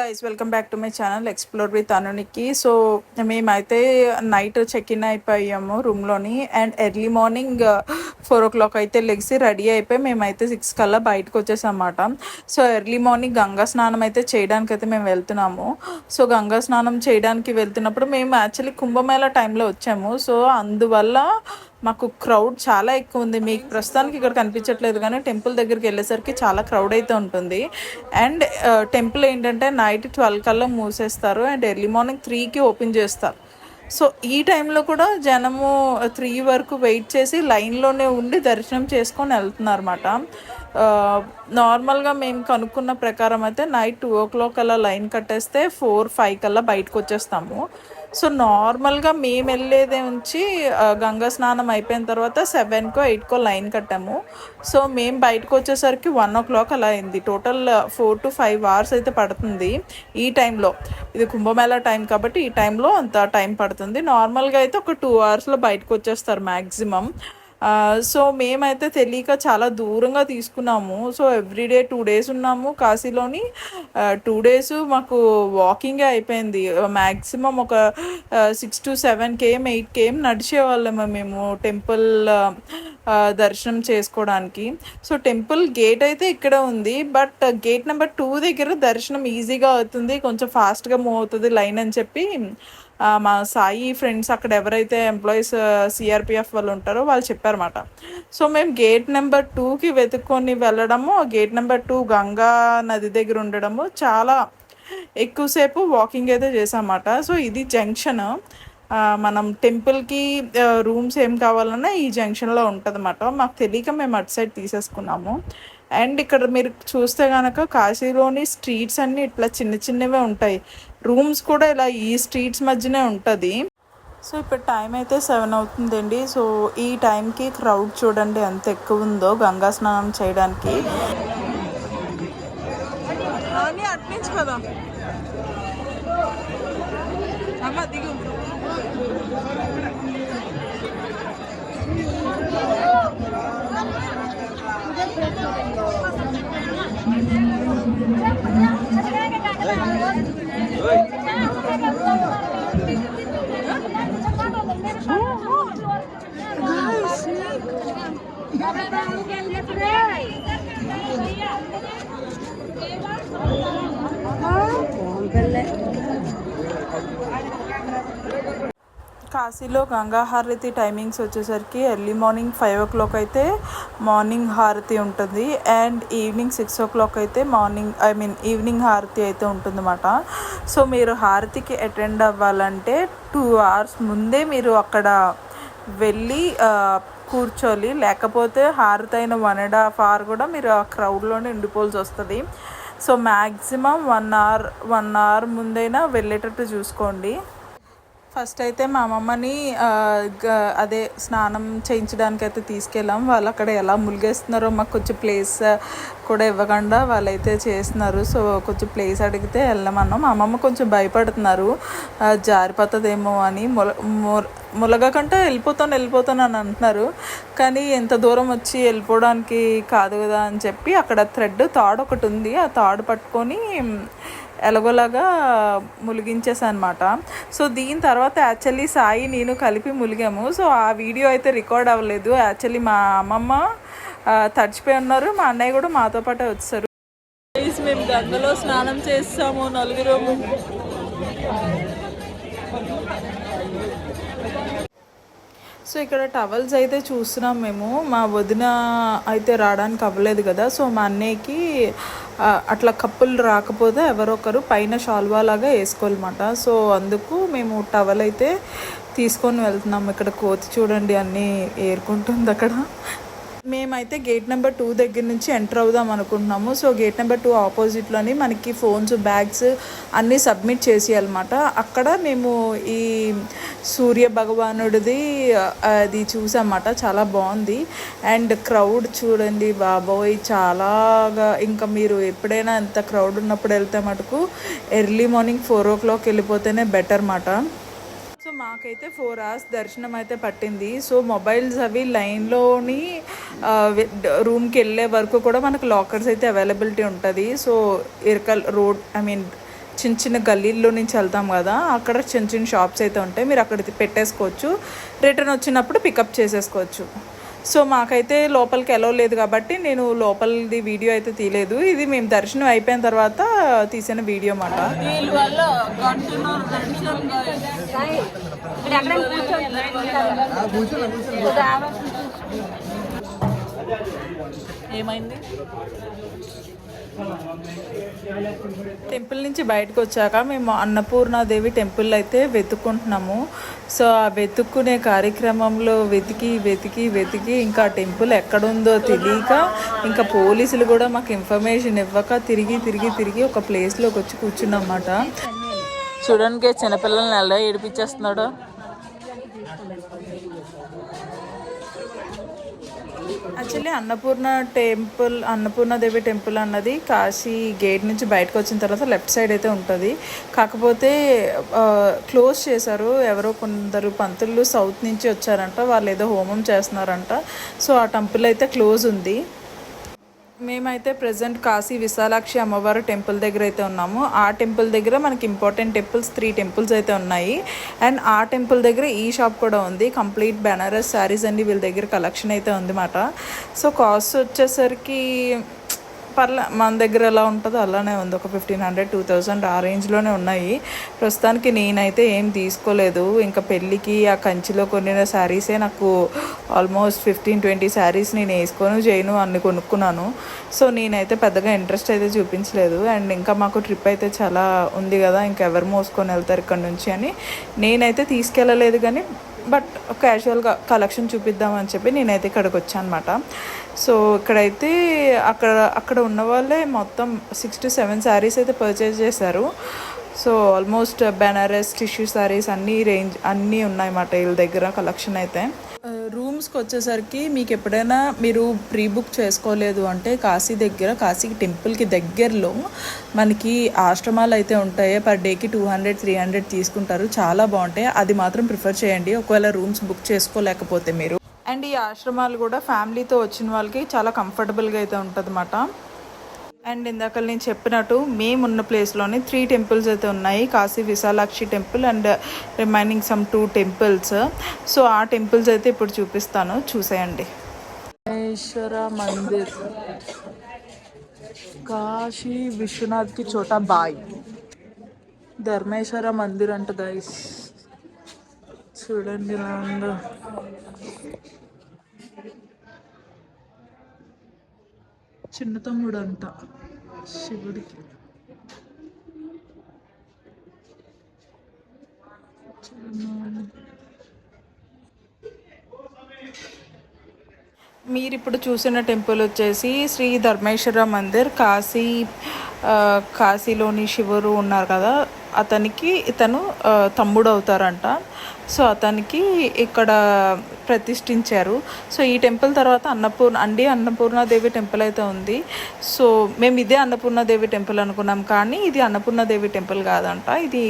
Guys welcome back to my channel explore with అనునికి. So మేమైతే night check in అయిపోయాము రూమ్లోని అండ్ ఎర్లీ మార్నింగ్ 4 o'clock అయితే లెగ్సి ready అయిపోయి మేమైతే 6 కల్లా బయటకు వచ్చేసామన్నమాట. సో ఎర్లీ మార్నింగ్ గంగా స్నానం అయితే చేయడానికి అయితే మేము వెళ్తున్నాము. సో గంగా స్నానం చేయడానికి వెళ్తున్నప్పుడు మేము యాక్చువల్లీ కుంభమేళా టైంలో వచ్చాము. సో అందువల్ల మాకు క్రౌడ్ చాలా ఎక్కువ ఉంది. మీకు ప్రస్తుతానికి ఇక్కడ కనిపించట్లేదు కానీ టెంపుల్ దగ్గరికి వెళ్ళేసరికి చాలా క్రౌడ్ అయితే ఉంటుంది. అండ్ టెంపుల్ ఏంటంటే నైట్ 12 కల్లా మూసేస్తారు అండ్ ఎర్లీ మార్నింగ్ 3కి ఓపెన్ చేస్తారు. సో ఈ టైంలో కూడా జనము 3 వరకు వెయిట్ చేసి లైన్లోనే ఉండి దర్శనం చేసుకొని వెళ్తున్నారు అన్నమాట. నార్మల్గా మేము కనుక్కున్న ప్రకారం అయితే నైట్ 2 o'clock అలా లైన్ కట్టేస్తే 4-5 కల్లా బయటకు వచ్చేస్తాము. సో నార్మల్గా మేము వెళ్ళేది నుంచి గంగా స్నానం అయిపోయిన తర్వాత 7-8 లైన్ కట్టాము. సో మేము బయటకు వచ్చేసరికి 1 o'clock అలా అయింది. టోటల్ 4 to 5 hours అయితే పడుతుంది ఈ టైంలో. ఇది కుంభమేళా టైం కాబట్టి ఈ టైంలో అంత టైం పడుతుంది. నార్మల్గా అయితే ఒక 2 hours బయటకు వచ్చేస్తారు మ్యాక్సిమం. సో మేమైతే తెలియక చాలా దూరంగా తీసుకున్నాము. సో ఎవ్రీడే 2 days ఉన్నాము కాశీలోని. 2 days మాకు వాకింగే అయిపోయింది. మ్యాక్సిమం ఒక 6 to 7 km 8 km నడిచేవాళ్ళము మేము టెంపుల్ దర్శనం చేసుకోవడానికి. సో టెంపుల్ గేట్ అయితే ఇక్కడ ఉంది, బట్ గేట్ నెంబర్ 2 దగ్గర దర్శనం ఈజీగా అవుతుంది, కొంచెం ఫాస్ట్గా మూవ్ అవుతుంది లైన్ అని చెప్పి మా సాయి ఫ్రెండ్స్ అక్కడ ఎవరైతే ఎంప్లాయీస్ సిఆర్పిఎఫ్ వాళ్ళు ఉంటారో వాళ్ళు చెప్పారన్నమాట. సో మేము గేట్ నెంబర్ 2కి వెతుక్కొని వెళ్ళడము, గేట్ నెంబర్ 2 గంగా నది దగ్గర ఉండడము, చాలా ఎక్కువసేపు వాకింగ్ అయితే చేసామన్నమాట. సో ఇది జంక్షన్. మనం టెంపుల్కి రూమ్స్ ఏం కావాలన్నా ఈ జంక్షన్లో ఉంటుంది అన్నమాట. మాకు తెలియక మేము అటు సైడ్ తీసేసుకున్నాము. అండ్ ఇక్కడ మీరు చూస్తే కనుక కాశీలోని స్ట్రీట్స్ అన్నీ ఇట్లా చిన్న చిన్నవే ఉంటాయి. రూమ్స్ కూడా ఇలా ఈ స్ట్రీట్స్ మధ్యనే ఉంటుంది. సో ఇప్పుడు టైం అయితే 7 అవుతుందండి. సో ఈ టైంకి క్రౌడ్ చూడండి ఎంత ఎక్కువ ఉందో గంగా స్నానం చేయడానికి. కదా దిగు. కాశీలో గంగా హారతి టైమింగ్స్ వచ్చేసరికి ఎర్లీ మార్నింగ్ 5 o'clock అయితే మార్నింగ్ హారతి ఉంటుంది అండ్ ఈవినింగ్ 6 o'clock అయితే ఈవినింగ్ హారతి అయితే ఉంటుందన్నమాట. సో మీరు హారతికి అటెండ్ అవ్వాలంటే 2 hours ముందే మీరు అక్కడ వెళ్ళి కూర్చోవాలి, లేకపోతే హారతి అయిన 1.5 hour కూడా మీరు ఆ క్రౌడ్లోనే ఉండిపోవాల్సి వస్తుంది. సో మ్యాక్సిమం 1 hour ముందైనా వెళ్ళేటట్టు చూసుకోండి. ఫస్ట్ అయితే మా అమ్మమ్మని అదే స్నానం చేయించడానికి అయితే తీసుకెళ్ళాం. వాళ్ళు అక్కడ ఎలా ములిగేస్తున్నారో మాకు కొంచెం ప్లేస్ కూడా ఇవ్వకుండా వాళ్ళైతే చేస్తున్నారు. సో కొంచెం ప్లేస్ అడిగితే వెళ్ళమన్నాం. మా అమ్మమ్మ కొంచెం భయపడుతున్నారు జారిపోతుందేమో అని. ములగకంటే వెళ్ళిపోతాను అని అంటున్నారు. కానీ ఎంత దూరం వచ్చి వెళ్ళిపోవడానికి కాదు కదా అని చెప్పి అక్కడ తాడు ఒకటి ఉంది, ఆ తాడు పట్టుకొని ఎలాగోలాగా ములిగించేసాను అనమాట. సో దీని తర్వాత యాక్చువల్లీ సాయి నేను కలిపి ములిగాము. సో ఆ వీడియో అయితే రికార్డ్ అవ్వలేదు. యాక్చువల్లీ మా అమ్మమ్మ తడిచిపోయి ఉన్నారు, మా అన్నయ్య కూడా మాతో పాటే వచ్చారు. మేము గంగలో స్నానం చేస్తాము 4 సో ఇక్కడ టవల్స్ అయితే చూస్తున్నాం మేము. మా వదిన అయితే రావడానికి అవ్వలేదు కదా. సో మా అన్నయ్యకి అట్లా కప్పులు రాకపోతే ఎవరొకరు పైన షాల్వా లాగా వేసుకోవాలన్నమాట. సో అందుకు మేము టవల్ అయితే తీసుకొని వెళ్తున్నాము. ఇక్కడ కోతి చూడండి అన్నీ ఏరుకుంటుంది అక్కడ. మేమైతే గేట్ నెంబర్ 2 దగ్గర నుంచి ఎంటర్ అవుదాం అనుకుంటున్నాము. సో గేట్ నెంబర్ 2 ఆపోజిట్లోని మనకి ఫోన్స్ బ్యాగ్స్ అన్నీ సబ్మిట్ చేసేయాలన్నమాట. అక్కడ మేము ఈ సూర్య భగవానుడిది అది చూసామన్నమాట, చాలా బాగుంది. అండ్ క్రౌడ్ చూడండి బాబోయ్ చాలాగా. ఇంకా మీరు ఎప్పుడైనా ఎంత క్రౌడ్ ఉన్నప్పుడు వెళ్తే మటుకు ఎర్లీ మార్నింగ్ 4 o'clock వెళ్ళిపోతేనే బెటర్ అన్నమాట. సో మాకైతే 4 hours దర్శనం అయితే పట్టింది. సో మొబైల్స్ అవి లైన్లోని రూమ్కి వెళ్ళే వరకు కూడా మనకు లాకర్స్ అయితే అవైలబిలిటీ ఉంటుంది. సో ఇరకల్ రోడ్ చిన్న చిన్న గల్లీల్లో నుంచి వెళ్తాం కదా, అక్కడ చిన్న చిన్న షాప్స్ అయితే ఉంటాయి, మీరు అక్కడ పెట్టేసుకోవచ్చు, రిటర్న్ వచ్చినప్పుడు పికప్ చేసేసుకోవచ్చు. సో మాకైతే లోపలికి ఎలో లేదు కాబట్టి నేను లోపలిది వీడియో అయితే తీయలేదు. ఇది మేము దర్శనం అయిపోయిన తర్వాత తీసిన వీడియో అన్నమాట. ఏమైంది? టెంపుల్ నుంచి బయటకు వచ్చాక మేము అన్నపూర్ణాదేవి టెంపుల్ అయితే వెతుక్కుంటున్నాము. సో ఆ వెతుక్కునే కార్యక్రమంలో వెతికి ఇంకా టెంపుల్ ఎక్కడుందో తెలియక, ఇంకా పోలీసులు కూడా మాకు ఇన్ఫర్మేషన్ ఇవ్వక తిరిగి ఒక ప్లేస్లోకి వచ్చి కూర్చున్నమాట. చూడండి చిన్నపిల్లల్ని ఎలా ఏడిపించేస్తున్నాడు. యాక్చువల్లీ అన్నపూర్ణాదేవి టెంపుల్ అన్నది కాశీ గేట్ నుంచి బయటకు వచ్చిన తర్వాత లెఫ్ట్ సైడ్ అయితే ఉంటుంది. కాకపోతే క్లోజ్ చేశారు. ఎవరో కొందరు పంతులు సౌత్ నుంచి వచ్చారంట, వాళ్ళు ఏదో హోమం చేస్తున్నారంట. సో ఆ టెంపుల్ అయితే క్లోజ్ ఉంది. మేమైతే ప్రజెంట్ కాశీ విశాలాక్షి అమ్మవారు టెంపుల్ దగ్గర అయితే ఉన్నాము. ఆ టెంపుల్ దగ్గర మనకి ఇంపార్టెంట్ టెంపుల్స్ 3 టెంపుల్స్ అయితే ఉన్నాయి. అండ్ ఆ టెంపుల్ దగ్గర ఈ షాప్ కూడా ఉంది. కంప్లీట్ బెనారస్ శారీస్ అండి వీళ్ళ దగ్గర కలెక్షన్ అయితే ఉందన్నమాట. సో కాస్ట్ వచ్చేసరికి మన దగ్గర ఎలా ఉంటుందో అలానే ఉంది. ఒక 1500-2000 ఆ రేంజ్లోనే ఉన్నాయి. ప్రస్తుతానికి నేనైతే ఏం తీసుకోలేదు. ఇంకా పెళ్ళికి ఆ కంచిలో కొనిన శారీసే నాకు ఆల్మోస్ట్ 15-20 శారీస్ నేను చేయను అన్ని కొనుక్కున్నాను. సో నేనైతే పెద్దగా ఇంట్రెస్ట్ అయితే చూపించలేదు. అండ్ ఇంకా మాకు ట్రిప్ అయితే చాలా ఉంది కదా, ఇంకా ఎవరు మోసుకొని వెళ్తారు ఇక్కడ నుంచి అని నేనైతే తీసుకెళ్ళలేదు. కానీ బట్ క్యాజువల్గా కలెక్షన్ చూపిద్దామని చెప్పి నేనైతే ఇక్కడికి వచ్చాను అనమాట. సో ఇక్కడైతే అక్కడ ఉన్న వాళ్ళే మొత్తం 6-7 శారీస్ అయితే పర్చేజ్ చేశారు. So almost Banaras tissue saris అన్నీ ఉన్నాయన్నమాట వీళ్ళ దగ్గర కలెక్షన్ అయితే. రూమ్స్కి వచ్చేసరికి మీకు ఎప్పుడైనా మీరు ప్రీ బుక్ చేసుకోలేదు అంటే కాశీ టెంపుల్కి దగ్గరలో మనకి ఆశ్రమాలు అయితే ఉంటాయి. పర్ డేకి 200-300 తీసుకుంటారు. చాలా బాగుంటాయి. అది మాత్రం ప్రిఫర్ చేయండి ఒకవేళ రూమ్స్ బుక్ చేసుకోలేకపోతే మీరు. అండ్ ఈ ఆశ్రమాలు కూడా ఫ్యామిలీతో వచ్చిన వాళ్ళకి చాలా కంఫర్టబుల్గా అయితే ఉంటుంది అన్నమాట. అండ్ ఇందాక నేను చెప్పినట్టు మేమున్న ప్లేస్లోనే 3 టెంపుల్స్ అయితే ఉన్నాయి. Kashi Vishalakshi temple and remaining some 2 temples. So ఆ టెంపుల్స్ అయితే ఇప్పుడు చూపిస్తాను, చూసేయండి. ధర్మేశ్వర మందిర్, కాశీ విశ్వనాథ్కి చోటా బాయ్, ధర్మేశ్వర మందిర్ అంట గైస్. చూడండి చిన్న తమ్ముడు అంట శివుడికి. మీరు ఇప్పుడు చూసిన టెంపుల్ వచ్చేసి శ్రీ ధర్మేశ్వర మందిర్. కాశీలోని శివుడు ఉన్నారు కదా, ఇతను తమ్ముడు అవుతారంట. సో అతనికి ఇక్కడ ప్రతిష్ఠించారు. సో ఈ టెంపుల్ తర్వాత అన్నపూర్ణాదేవి టెంపుల్ అయితే ఉంది. సో మేము ఇదే అన్నపూర్ణాదేవి టెంపుల్ అనుకున్నాం, కానీ ఇది అన్నపూర్ణాదేవి టెంపుల్ కాదంట, ఇది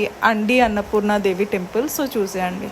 అన్నపూర్ణాదేవి టెంపుల్. సో చూసేయండి.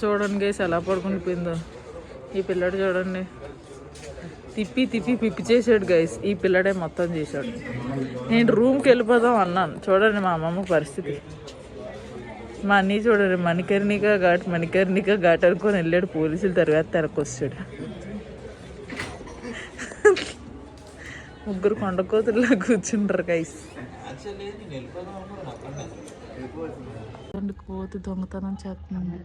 చూడండి గైస్ ఎలా పడుకుని పోయిందో ఈ పిల్లడు. చూడండి తిప్పి పిక్ చేసాడు గైస్. ఈ పిల్లడే మొత్తం చేశాడు. నేను రూమ్కి వెళ్ళిపోదాం అన్నాను. చూడండి మా అమ్మమ్మ పరిస్థితి. మా అన్నీ చూడండి మణికర్ణిక ఘాట్ అనుకొని వెళ్ళాడు. పోలీసులు తర్వాత తెరకొచ్చాడు. ముగ్గురు కొండకోతుల్లా కూర్చుంటారు గైస్. కోతి దొంగతనం చేస్తుంది,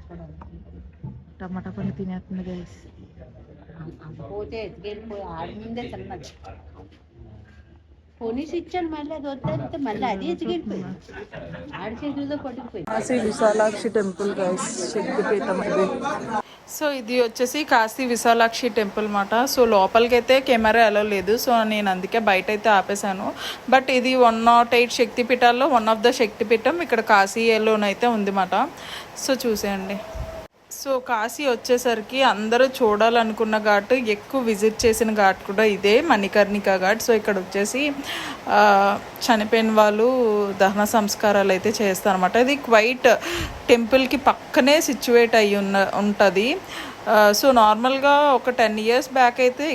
టమాటా పండు తినేస్తుంది guys. Kashi Vishalakshi temple guys, శక్తిపీఠం ఇది. సో ఇది వచ్చేసి కాశీ విశాలాక్షి టెంపుల్ మాట. సో లోపలికి అయితే కెమెరా అలో లేదు, సో నేను అందుకే బయట అయితే ఆపేశాను. బట్ ఇది 108 శక్తిపీఠాల్లో వన్ ఆఫ్ ద శక్తిపీఠం ఇక్కడ కాశీలోనైతే ఉంది మాట. సో చూసేయండి. సో కాశీ వచ్చేసరికి అందరూ చూడాలనుకున్న ఘాట్, ఎక్కువ విజిట్ చేసిన ఘాట్ కూడా ఇదే మణికర్ణిక ఘాట్. సో ఇక్కడ వచ్చేసి చనిపోయిన వాళ్ళు దహన సంస్కారాలు అయితే చేస్తారన్నమాట. ఇది క్వైట్ టెంపుల్కి పక్కనే సిచ్యువేట్ అయ్యి ఉంటుంది. సో నార్మల్గా ఒక 10 years బ్యాక్ అయితే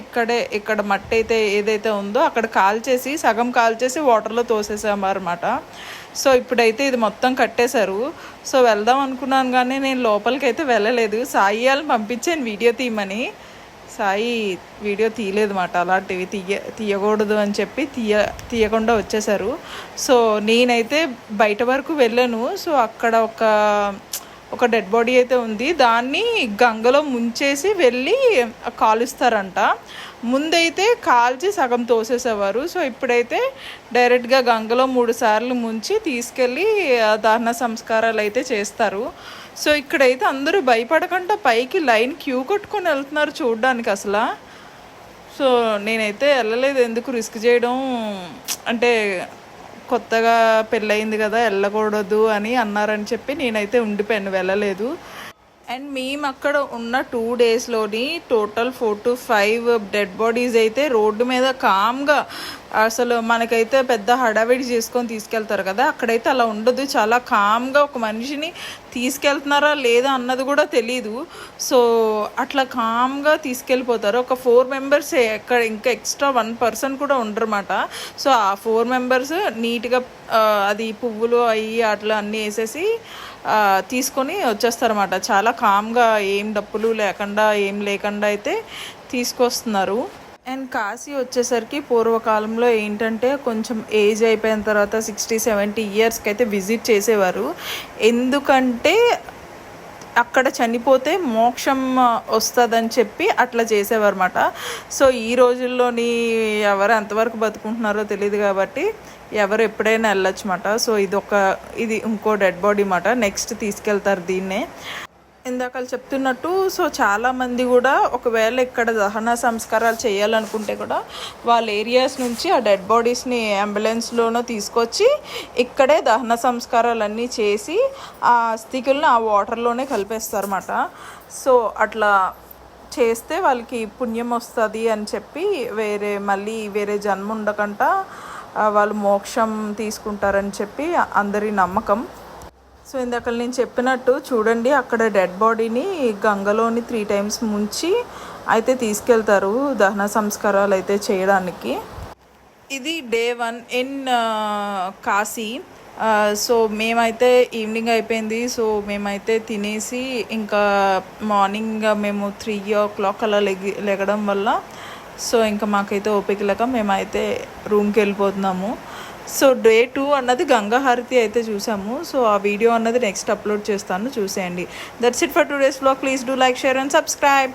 ఇక్కడ మట్టి అయితే ఏదైతే ఉందో అక్కడ కాల్చేసి సగం కాల్చేసి వాటర్లో తోసేసామన్నమాట. సో ఇప్పుడైతే ఇది మొత్తం కట్టేశారు. సో వెళ్దాం అనుకున్నాను కానీ నేను లోపలికి అయితే వెళ్ళలేదు. సాయి వాళ్ళని పంపించాను వీడియో తీయమని, సాయి వీడియో తీయలేదు అన్నమాట. అలాంటివి తీయకూడదు అని చెప్పి తీయకుండా వచ్చేసారు. సో నేనైతే బయట వరకు వెళ్ళాను. సో అక్కడ ఒక డెడ్ బాడీ అయితే ఉంది, దాన్ని గంగలో ముంచేసి వెళ్ళి కాలుస్తారంట. ముందైతే కాల్చి సగం తోసేసేవారు. సో ఇప్పుడైతే డైరెక్ట్గా గంగలో 3 సార్లు ముంచి తీసుకెళ్ళి దహన సంస్కారాలు అయితే చేస్తారు. సో ఇక్కడైతే అందరూ భయపడకుండా పైకి లైన్ క్యూ కట్టుకొని వెళ్తున్నారు చూడడానికి అసలు. సో నేనైతే వెళ్ళలేదు, ఎందుకు రిస్క్ చేయడం, అంటే కొత్తగా పెళ్ళయింది కదా వెళ్ళకూడదు అని అన్నారని చెప్పి నేనైతే ఉండిపోయాను, వెళ్ళలేదు. అండ్ మేము అక్కడ ఉన్న 2 daysలోని టోటల్ 4 to 5 డెడ్ బాడీస్ అయితే రోడ్డు మీద కామ్గా, అసలు మనకైతే పెద్ద హడావిడి చేసుకొని తీసుకెళ్తారు కదా, అక్కడైతే అలా ఉండదు. చాలా కామ్గా ఒక మనిషిని తీసుకెళ్తున్నారా లేదా అన్నది కూడా తెలీదు. సో అట్లా కామ్గా తీసుకెళ్ళిపోతారు. ఒక 4 members ఎక్కడ, ఇంకా ఎక్స్ట్రా 1 person కూడా ఉండరన్నమాట. సో ఆ 4 members నీట్గా అది పువ్వులు అయ్యి అట్లా అన్నీ వేసేసి తీసుకొని వచ్చేస్తారన్నమాట. చాలా కామ్గా, ఏం డప్పులు లేకుండా ఏం లేకుండా అయితే తీసుకొస్తున్నారు. అండ్ కాశీ వచ్చేసరికి పూర్వకాలంలో ఏంటంటే కొంచెం ఏజ్ అయిపోయిన తర్వాత 60-70 yearsకి అయితే విజిట్ చేసేవారు. ఎందుకంటే అక్కడ చనిపోతే మోక్షం వస్తుందని చెప్పి అట్లా చేసేవారు అన్నమాట. సో ఈ రోజుల్లోని ఎవరు ఎంతవరకు బతుకుంటున్నారో తెలియదు కాబట్టి ఎవరు ఎప్పుడైనా వెళ్ళొచ్చు అన్నమాట. సో ఇది ఇంకో డెడ్ బాడీ అన్నమాట. నెక్స్ట్ తీసుకెళ్తారు దీన్నే. ఇందాక చెప్తున్నట్టు సో చాలామంది కూడా ఒకవేళ ఇక్కడ దహన సంస్కారాలు చేయాలనుకుంటే కూడా వాళ్ళ ఏరియాస్ నుంచి ఆ డెడ్ బాడీస్ని అంబులెన్స్లోనూ తీసుకొచ్చి ఇక్కడే దహన సంస్కారాలన్నీ చేసి ఆ అస్థికులను ఆ వాటర్లోనే కలిపేస్తారన్నమాట. సో అట్లా చేస్తే వాళ్ళకి పుణ్యం వస్తుంది అని చెప్పి మళ్ళీ వేరే జన్మ ఉండకుండా వాళ్ళు మోక్షం తీసుకుంటారని చెప్పి అందరి నమ్మకం. సో ఇందాక నేను చెప్పినట్టు చూడండి, అక్కడ డెడ్ బాడీని గంగలోని 3 times ముంచి అయితే తీసుకెళ్తారు దహన సంస్కారాలు అయితే చేయడానికి. ఇది day 1 ఇన్ కాశీ. సో మేమైతే ఈవినింగ్ అయిపోయింది. సో మేమైతే తినేసి ఇంకా మార్నింగ్ మేము 3 o'clock అలా లెగడం వల్ల సో ఇంకా మాకైతే ఓపిక లేక మేమైతే రూమ్కి వెళ్ళిపోతున్నాము. సో day 2 అన్నది గంగా హారతి అయితే చూసాము. సో ఆ వీడియో అన్నది నెక్స్ట్ అప్లోడ్ చేస్తాను, చూసేయండి. That's it for today's vlog. Please do like, share and subscribe.